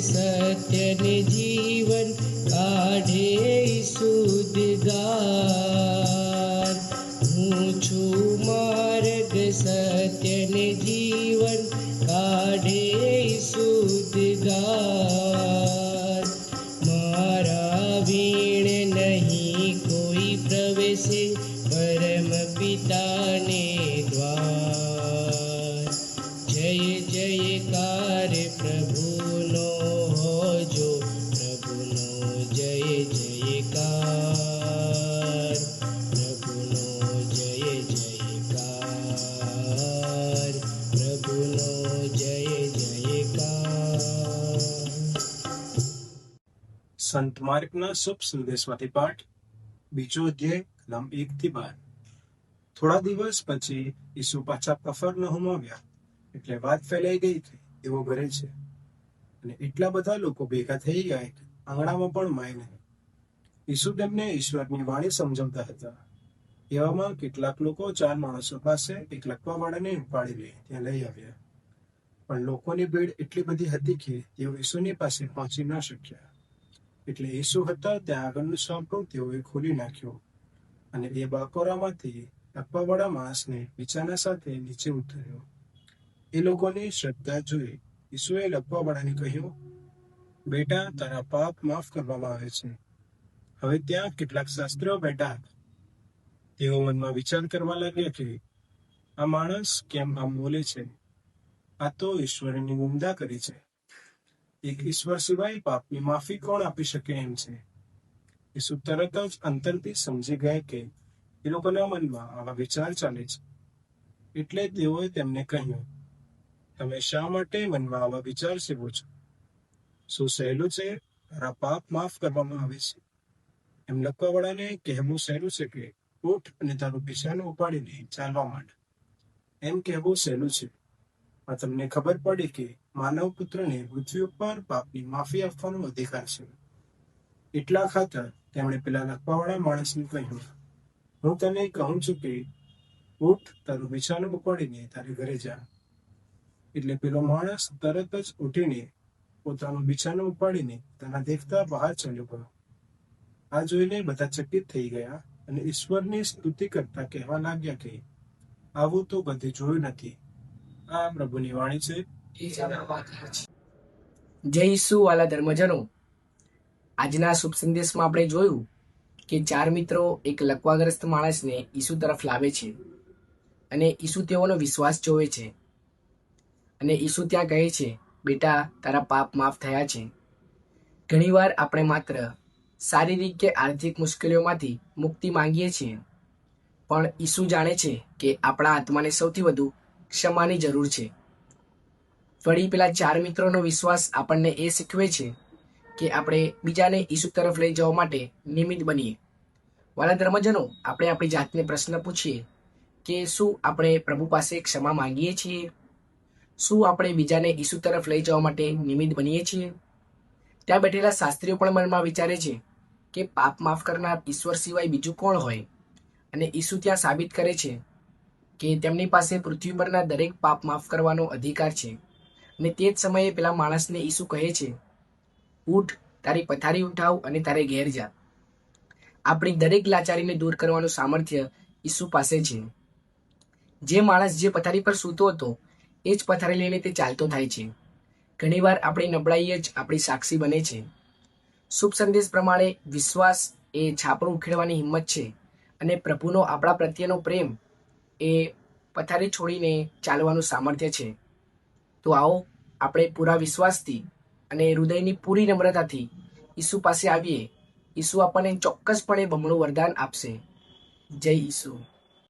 સત્ય ને જીવન કાઢે સુદગાર. હું છું માર્ગ સત્ય ને જીવન કાઢે સુદગાર. મારા વીણ નહીં કોઈ પ્રવેશે પરમ પિતાને દ્વાર. જય જયકાર પ્રભુનો હોજો, પ્રભુનો જય જયકાર, પ્રભુનો જય જયકાર, પ્રભુનો જય જયકાર. સંત માર્કના શુભ સંદેશમાંથી પાઠ, બીજો અધ્યાય, કલમ 1-12. થોડા દિવસ પછી ઈસુ પાછા કફરનહૂમ આવ્યા, એટલે વાત ફેલાઈ ગઈ કે એવો ઘરે છે, અને એટલા બધા લોકો ભેગા થઈ ગયા કે આંગણામાં પણ માય નહીં. ઈસુ તેમને ઈશ્વરની વાણી સમજાવતા હતા. એવામાં કેટલાક લોકો 4 માણસો પાસે એક લકવાવાળાને ઉપાડી લઈ ત્યાં લઈ આવ્યા. પણ લોકોની ભીડ એટલી બધી હતી કે તેઓ ઈસુની પાસે પહોંચી ન શક્યા. એટલે ઈસુ હતા ત્યાં આગળનું સાંપડું તેઓએ ખોલી નાખ્યું, અને એ બાકોરામાંથી લકવાવાળા માણસને બિછાના સાથે નીચે ઉતર્યો. એ લોકોની શ્રદ્ધા જોઈ ઈસુએ લકવાવાળાને કહ્યું, બેટા, તારા પાપ માફ કરવામાં આવે છે. હવે ત્યાં કેટલાક શાસ્ત્રીઓ બેઠા હતા. તેઓ મનમાં વિચાર કરવા લાગ્યા કે આ માણસ કેમ આમ બોલે છે? આ તો ઈશ્વરની નિંદા કરી છે. એક ઈશ્વર સિવાય પાપની માફી કોણ આપી શકે એમ છે? ઈસુ તરત જ અંતરથી સમજી ગયા કે એ લોકોના મનમાં આવા વિચાર ચાલે છે. એટલે તેઓએ તેમને કહ્યું, તમે શા માટે મનમાં આવા વિચાર સેવો છો? શું સહેલું છે, તારા પાપ માફ કરવામાં આવે છે? એમ લકવાવાળાને કહેવું સહેલું છે કે ઉઠ અને તારું બિછાનું ઉપાડીને ચાલવા માંડ. એમ કહેવું સહેલું છે, પણ તમને ખબર પડી કે માનવ પુત્રને પૃથ્વી ઉપર પાપની માફી આપવાનો અધિકાર છે. એટલા ખાતર તેમણે પેલા લકવાવાળા માણસને કહ્યું, હું તને કહું છું કે ઉઠ, તારું બિછાનું ઉપાડીને તારે ઘરે જા. એટલે પેલો માણસ તરત જ ઉઠીને પોતાનું બિછાનું ઉપાડીને તેના દેખતા બહાર ચાલ્યો ગયો. આ જોઈને બધા ચકિત થઈ ગયા અને ઈશ્વરની સ્તુતિ કરતા કહેવા લાગ્યા કે આવું તો કદી જોયું નથી. આ પ્રભુની વાણી છે. જય ઈસુ વાલા ધર્મજનો, આજના શુભ સંદેશમાં આપણે જોયું કે 4 મિત્રો એક લકવાગ્રસ્ત માણસને ઈસુ તરફ લાવે છે, અને ઈસુ તેઓનો વિશ્વાસ જોવે છે, અને ઈસુ ત્યાં કહે છે, બેટા, તારા પાપ માફ થયા છે. ઘણીવાર આપણે માત્ર શારીરિક કે આર્થિક મુશ્કેલીઓમાંથી મુક્તિ માંગીએ છીએ, પણ ઈસુ જાણે છે કે આપણા આત્માને સૌથી વધુ ક્ષમાની જરૂર છે. વળી પેલા 4 મિત્રોનો વિશ્વાસ આપણને એ શીખવે છે કે આપણે બીજાને ઈસુ તરફ લઈ જવા માટે નિમિત્ત બનીએ. વાલા ધર્મજનો, આપણે આપણી જાતને પ્રશ્ન પૂછીએ કે શું આપણે પ્રભુ પાસે ક્ષમા માંગીએ છીએ? શું આપણે બીજાને ઈસુ તરફ લઈ જવા માટે નિમિત્ત બનીએ છીએ? ત્યાં બેઠેલા શાસ્ત્રીઓ પણ મનમાં વિચારે છે કે પાપ માફ કરનાર ઈશ્વર સિવાય બીજું કોણ હોય? અને ઈસુ ત્યાં સાબિત કરે છે કે તેમની પાસે પૃથ્વી પરના દરેક પાપ માફ કરવાનો અધિકાર છે. અને તે જ સમયે પેલા માણસને ઈસુ કહે છે, ઉઠ, તારી પથારી ઉઠાવ અને તારે ઘેર જા. આપણી દરેક લાચારીને દૂર કરવાનું સામર્થ્ય ઈસુ પાસે છે. જે માણસ જે પથારી પર સૂતો હતો એ જ પથારી લઈને તે ચાલતો થાય છે. ઘણીવાર આપણી નબળાઈ જ આપણી સાક્ષી બને છે. શુભ સંદેશ પ્રમાણે વિશ્વાસ એ છાપરું ઉખેડવાની હિંમત છે, અને પ્રભુનો આપણા પ્રત્યેનો પ્રેમ એ પથારી છોડીને ચાલવાનું સામર્થ્ય છે. તો આવો આપણે પૂરા વિશ્વાસથી અને હૃદયની પૂરી નમ્રતાથી ઈસુ પાસે આવીએ. ઈસુ આપણને ચોક્કસપણે બમણું વરદાન આપશે. જય ઈસુ.